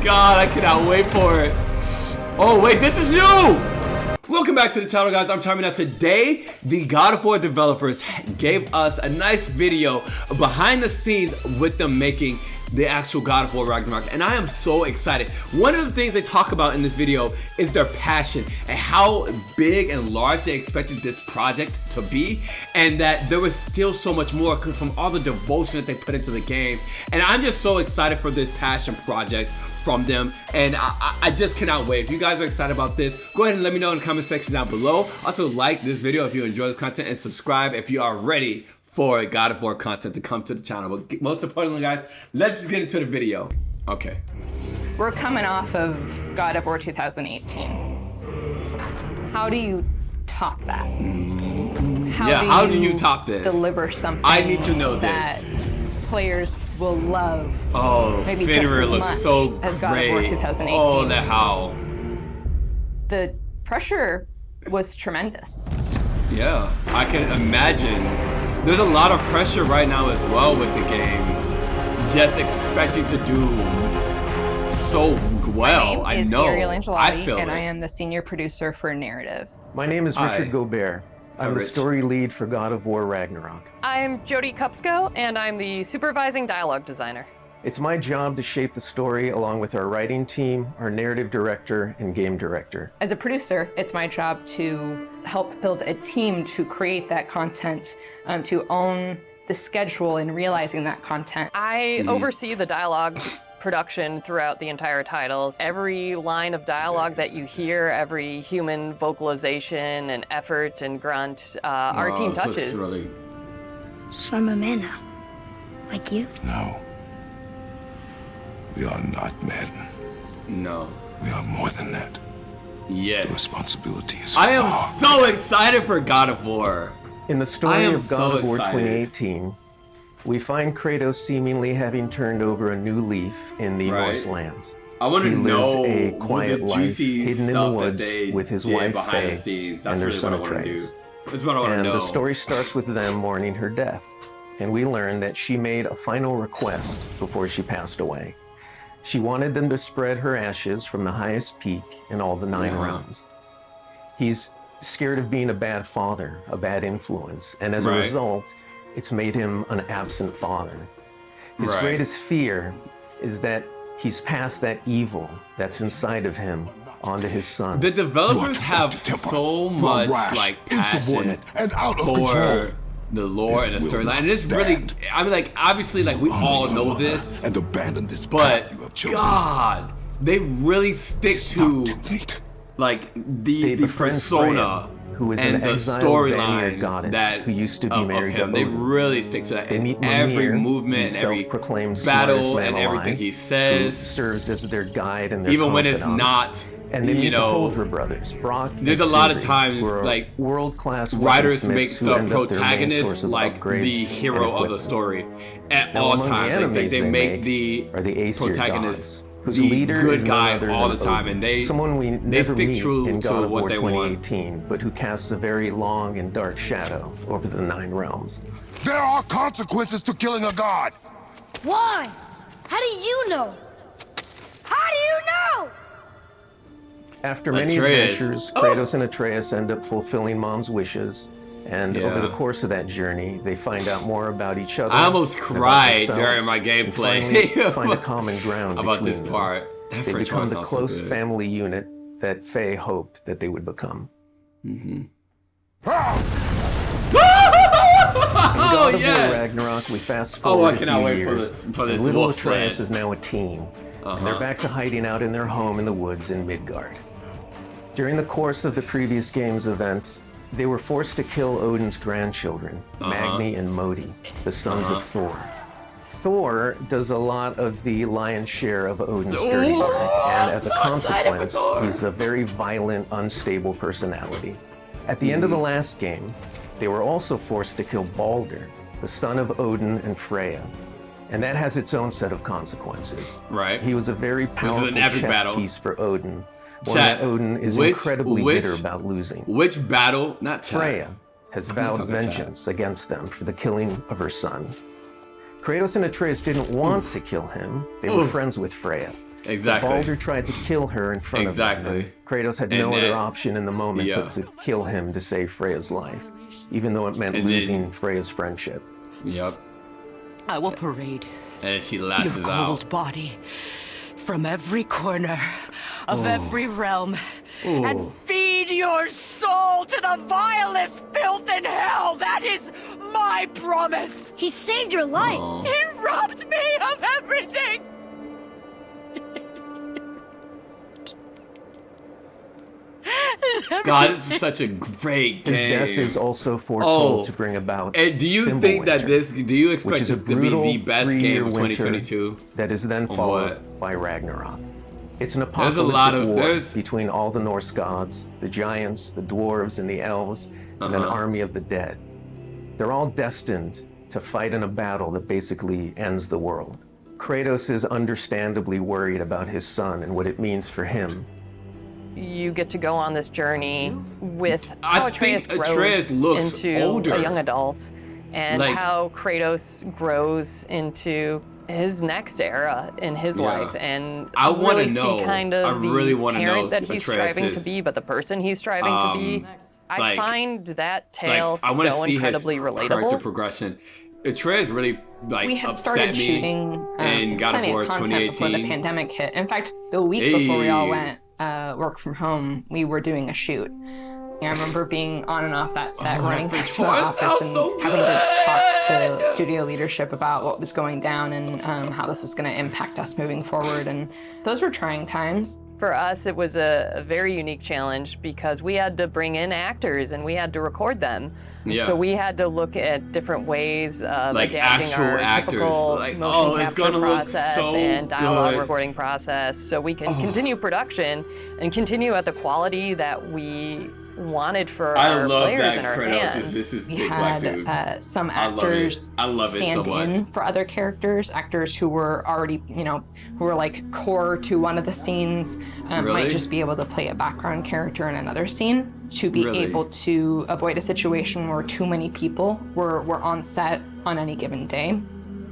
god, I cannot wait for it. Oh wait, this is new! Welcome back to the channel, guys. I'm Tommy. Now today, the God of War developers gave us a nice video behind the scenes with them making the actual God of War Ragnarok, and I am so excited. One of the things they talk about in this video is their passion and how big and large they expected this project to be, and that there was still so much more from all the devotion that they put into the game. And I'm just so excited for this passion project from them, and I just cannot wait. If you guys are excited about this, go ahead and let me know in the comment section down below. Also like this video if you enjoy this content, and subscribe if you are ready for God of War content to come to the channel. But most importantly, guys, let's just get into the video. Okay. We're coming off of God of War 2018. How do you top that? How do you top this? Deliver something I need to know that this. Players will love. Oh, maybe Fenrir just as looks much so as God great. of War 2018. Oh, the howl. The pressure was tremendous. Yeah, I can imagine. There's a lot of pressure right now as well with the game. Just expecting to do so well. My name is I know. Ariel Angelotti, I feel and it. I am the senior producer for Narrative. My name is Richard Hi. Gobert. I'm the Rich. story lead for God of War Ragnarok. I'm Jody Kupsko, and I'm the supervising dialogue designer. It's my job to shape the story along with our writing team, our narrative director, and game director. As a producer, it's my job to help build a team to create that content, to own the schedule in realizing that content. I oversee the dialogue production throughout the entire titles. Every line of dialogue that you hear, every human vocalization and effort and grunt, our team this looks touches. really... So I'm a man now, like you? No. We are not men. No. We are more than that. The Yes. responsibility is I am far so excited for God of War. In the I story am of God so of War excited. 2018, we find Kratos seemingly having turned over a new leaf in the Right. Norse lands. I want to He know lives a quiet the life juicy hidden in the stuff that woods they with his did wife behind Faye the scenes. That's and their really son what I want to do. Atreus. That's what I want to And know. the story starts with them mourning her death. And we learn that she made a final request before she passed away. She wanted them to spread her ashes from the highest peak in all the 9 realms. He's scared of being a bad father, a bad influence, and as a Right. result, it's made him an absent father. His Right. greatest fear is that he's passed that evil that's inside of him onto his son. The You are developers too have quick to temper. so You are much rash, like passion insubordinate, and out of for control. the lore This and the will storyline. not And it's really, stand. I mean, like obviously, like we Honor all your know mother this, and abandon this but path you have chosen. God, they really stick It's to not too late. like They the befriend persona Freya, who is and an the exiled storyline Vanir goddess that who used to be of married him. to They Odin. really stick to that They in meet every Mimir, movement, the every self-proclaimed battle, smartest man and everything alive, he who says. serves as their guide and their Even when it's confidant. not, And they you meet know, the Holdra brothers, Brock and there's a lot of Sindri, times, who are like, world-class writers weaponsmiths make who the end up their main source protagonist of like upgrades the and hero of the equipment. story at Now, all among the times. Like enemies they they make the are the Aesir protagonist gods, whose the leader good is guy none other all the than time, Odin, and they someone we they never stick meet true in to God of what War they want. 2018, but who casts a very long and dark shadow over the 9 realms. There are consequences to killing a god. Why? How do you know? How do you know? After many Atreus. adventures, Oh. Kratos and Atreus end up fulfilling Mom's wishes, and over Yeah. the course of that journey, they find out more about each other. I almost and about cried themselves, during my and gameplay finally find a common ground about between this them. part. That They French become part the sounds so close good. family unit that Faye hoped that they would become. Oh God of War yes! Ragnarok, we fast Oh, forward I a cannot few wait years, for this and little wolf Atreus sled. is now a teen, and they're back to hiding out in their home in the woods in Midgard. During the course of the previous game's events, they were forced to kill Odin's grandchildren, Magni and Modi, the sons of Thor. Thor does a lot of the lion's share of Odin's dirty work, and as a consequence, he's a very violent, unstable personality. At the end of the last game, they were also forced to kill Balder, the son of Odin and Freya. And that has its own set of consequences. Right. He was a very powerful an epic chess battle. piece for Odin. One Chat, that Odin is which- incredibly which- bitter about losing. Which battle? Not chat. Freya has vowed talking chat. vengeance against them for the killing of her son. Kratos and Atreus didn't want to kill him. They were friends with Freya. Exactly. Baldur tried to kill her in front of them. Kratos had no other option in the moment but to kill him to save Freya's life, even though it meant losing Freya's friendship. Yep. I will parade And she lashes your cold body from every corner of every realm and feed your soul to the vilest filth in hell. That is my promise. He saved your life. He robbed me of everything. God, this is such a great game. His death is also foretold to bring about. And do you think that do you expect this to be the best game of 2022? That is then followed by Ragnarok. It's an apocalyptic war between all the Norse gods, the giants, the dwarves, and the elves, and an army of the dead. They're all destined to fight in a battle that basically ends the world. Kratos is understandably worried about his son and what it means for him. You get to go on this journey with how Atreus grows looks into older. a young adult, and how Kratos grows into his next era in his life, and I want to really know. see kind of I really want to know parent that he's Atreus striving is. to be, but the person he's striving to be. I find that tale I want to so see incredibly his relatable. character progression. Atreus really we had upset started me shooting in God of plenty War of content before the 2018. pandemic hit. In fact, the week before we all went work from home, we were doing a shoot. I remember being on and off that set, running back to the office and having to talk to studio leadership about what was going down and how this was going to impact us moving forward. And those were trying times. For us, it was a very unique challenge because we had to bring in actors and we had to record them. Yeah. So we had to look at different ways of Like adapting actual our actors. typical Like, motion it's capture gonna look process so and dialogue good. recording process so we can continue production and continue at the quality that we wanted for our players and our fans. This is We big black had dude. some actors I love it so stand much. in for other characters, actors who were already, who were like core to one of the scenes, might just be able to play a background character in another scene to be able to avoid a situation where too many people were on set on any given day.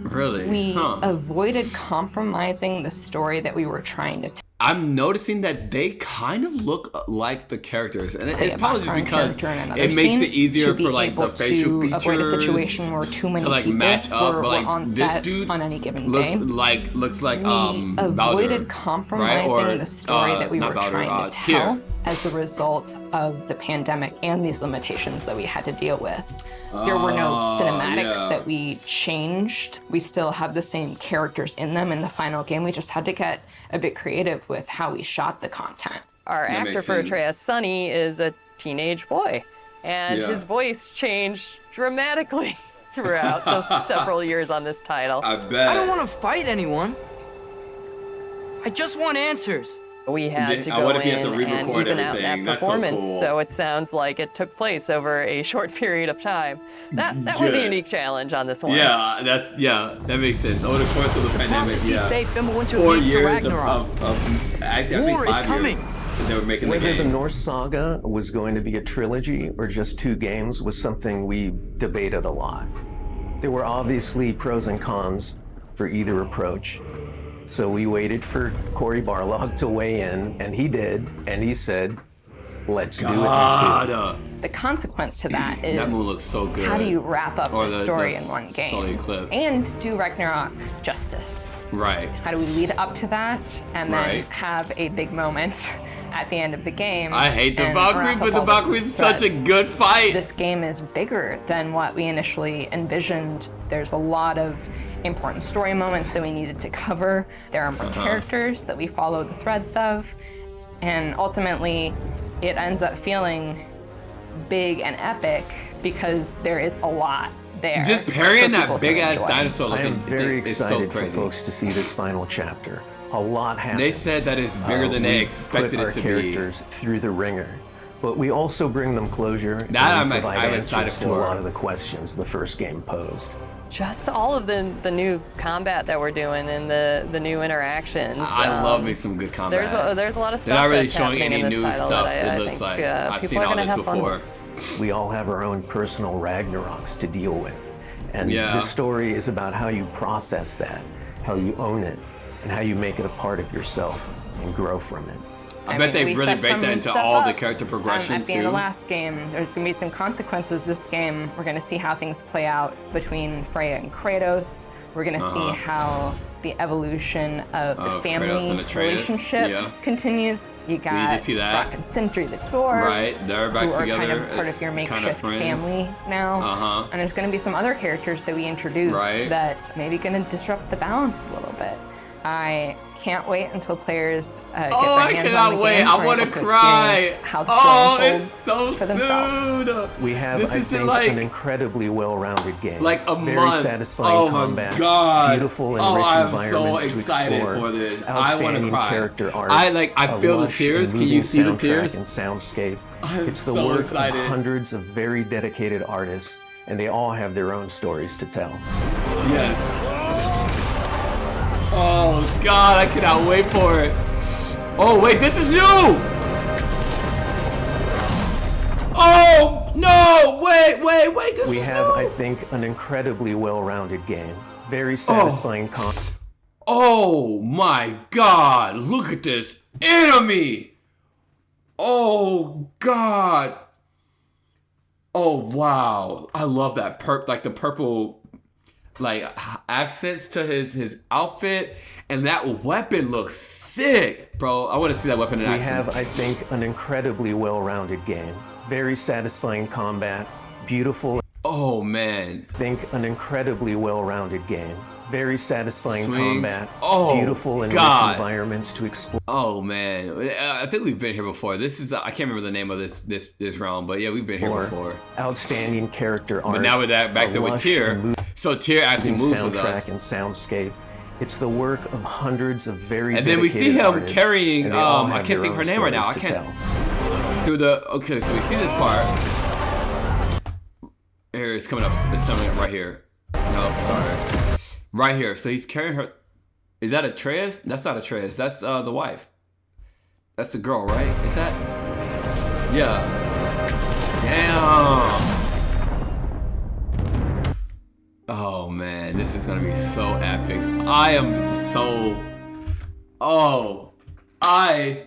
Really? We avoided compromising the story that we were trying to tell. I'm noticing that they kind of look like the characters, and it's probably just because it makes it easier for like the facial features avoid a situation where too many to like people match up. But like on this set dude on any given looks day. like We avoided Baldur, compromising right? Or, the story that we not were Baldur, trying to Tyr. tell as a result of the pandemic and these limitations that we had to deal with. There were no cinematics that we changed. We still have the same characters in them in the final game. We just had to get a bit creative with how we shot the content. Our actor for Atreus, Sonny, is a teenage boy, and his voice changed dramatically throughout the several years on this title. I bet. I don't want to fight anyone. I just want answers. We had to go in and even out that performance, so it sounds like it took place over a short period of time. That was a unique challenge on this one. Yeah, that makes sense. Over the course of the pandemic, say Fimbulwinter 4 leads to years Ragnarok. I think War is 5 coming. years. They were making the Whether game. the Norse saga was going to be a trilogy or just 2 games was something we debated a lot. There were obviously pros and cons for either approach. So we waited for Cory Barlog to weigh in, and he did, and he said, let's do it in 2. The consequence to that is that movie looks so good. how do you wrap up Or the story in one game Solar Eclipse. and do Ragnarok justice? Right. How do we lead up to that and then have a big moment at the end of the game? I hate the and Valkyrie, wrap but up the all Valkyrie those is such a threads? good fight. This game is bigger than what we initially envisioned. There's a lot of important story moments that we needed to cover. There are more characters that we follow the threads of. And ultimately, it ends up feeling big and epic because there is a lot there. Just parrying for people that to big ass enjoy. dinosaur I looking am very thing is so excited for crazy. folks to see this final chapter. A lot happens. They said that it's bigger than they expected it to put our characters through the ringer, but we also bring them closure and I'm provide excited answers to a for. lot of the questions the first game posed. Just all of the new combat that we're doing and the new interactions. I love me some good combat. There's a lot of stuff They're not really that's showing happening any in this new title stuff. that I It looks think, like I've people seen are all gonna this have fun before. with. We all have our own personal Ragnaroks to deal with, and Yeah. this story is about how you process that, how you own it, and how you make it a part of yourself and grow from it. I bet they we really set break some that into stuff all the up, character progression at the end of too. the last game, there's going to be some consequences this game. We're going to see how things play out between Freya and Kratos. We're going to see how the evolution of the Kratos family and Atreus, relationship yeah. continues. You got just see that. Brock and Sindri, the dwarves, Right, they're back who are together kind of part as of your kind makeshift of friends. family now. And there's going to be some other characters that we introduce Right. that maybe going to disrupt the balance a little bit. I can't wait until players get Oh, their I hands cannot on the wait. game. I We're want to able cry. experience how the Oh, story it's so unfolds for themselves. soon. We have, This I isn't think, like an incredibly well-rounded game. like a Very month. satisfying Oh my combat, god! beautiful and oh, rich I'm environments so to excited explore, for this. I want to outstanding cry. character art, I a feel the lush tears. and Can you moving see the soundtrack tears? and soundscape. I'm It's the so work excited. of hundreds of very dedicated artists, and they all have their own stories to tell. Yes. Oh god, I cannot wait for it. Oh wait, this is new! Oh no! Wait, this We is have, new! I think, an incredibly well-rounded game. Very satisfying Oh my god, look at this enemy! Oh god! Oh wow, I love that like the purple like accents to his outfit, and that weapon looks sick, bro. I want to see that weapon in We action. have, I think, an incredibly well-rounded game. Very satisfying combat, beautiful. Oh man. I think an incredibly well-rounded game. Very satisfying Swings. combat, Oh, beautiful and God. rich environments to explore. Oh man, I think we've been here before. This is I can't remember the name of this realm, but yeah, we've been here before. Outstanding character art. But now with that back a there with lush Tyr, and so Tyr actually moving moves with soundtrack us. and soundscape. It's the work of hundreds of very And then we see dedicated him artists, carrying and they all I have can't their think her own name right now. I stories to can't tell. through the okay, so we see this part. Here it's coming up, it's coming up right here. No, sorry. Right here. So he's carrying her. Is that Atreus? That's not Atreus. That's the wife. That's the girl, right? Is that? Yeah. Damn. Oh man, this is gonna be so epic. I am so. Oh, I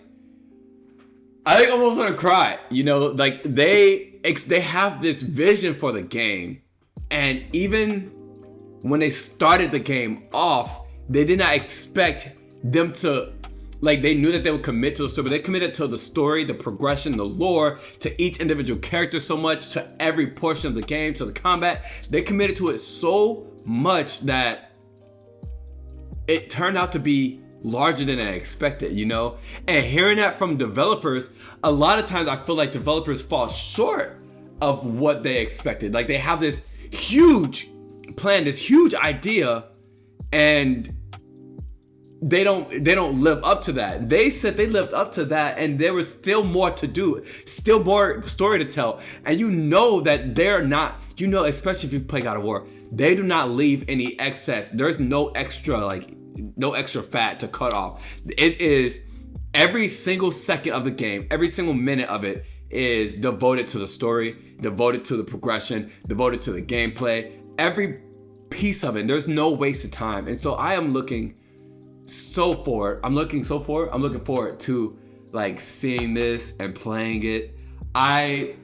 think I'm almost gonna cry. You know, like they have this vision for the game, and even when they started the game off, they did not expect them to, like, they knew that they would commit to the story, but they committed to the story, the progression, the lore, to each individual character so much, to every portion of the game, to the combat. They committed to it so much that it turned out to be larger than I expected, you know? And hearing that from developers, a lot of times I feel like developers fall short of what they expected. Like, they have this huge plan, this huge idea, and they don't live up to that. They said they lived up to that, and there was still more to do, still more story to tell. And you know that they're not, you know, especially if you play God of War, they do not leave any excess. There's no extra fat to cut off. It is every single second of the game, every single minute of it is devoted to the story, devoted to the progression, devoted to the gameplay, every piece of it. There's no waste of time. And so I am looking I'm looking forward to like seeing this and playing it. I'm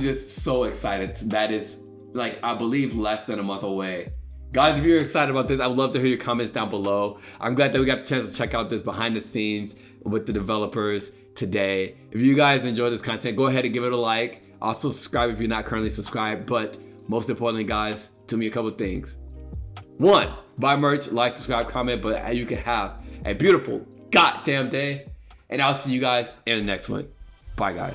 just so excited. That is, like, I believe less than a month away. Guys, if you're excited about this, I would love to hear your comments down below. I'm glad that we got the chance to check out this behind the scenes with the developers today. If you guys enjoy this content, go ahead and give it a like. Also subscribe if you're not currently subscribed. But most importantly, guys, do me a couple things. 1, buy merch, like, subscribe, comment, but you can have a beautiful goddamn day. And I'll see you guys in the next one. Bye, guys.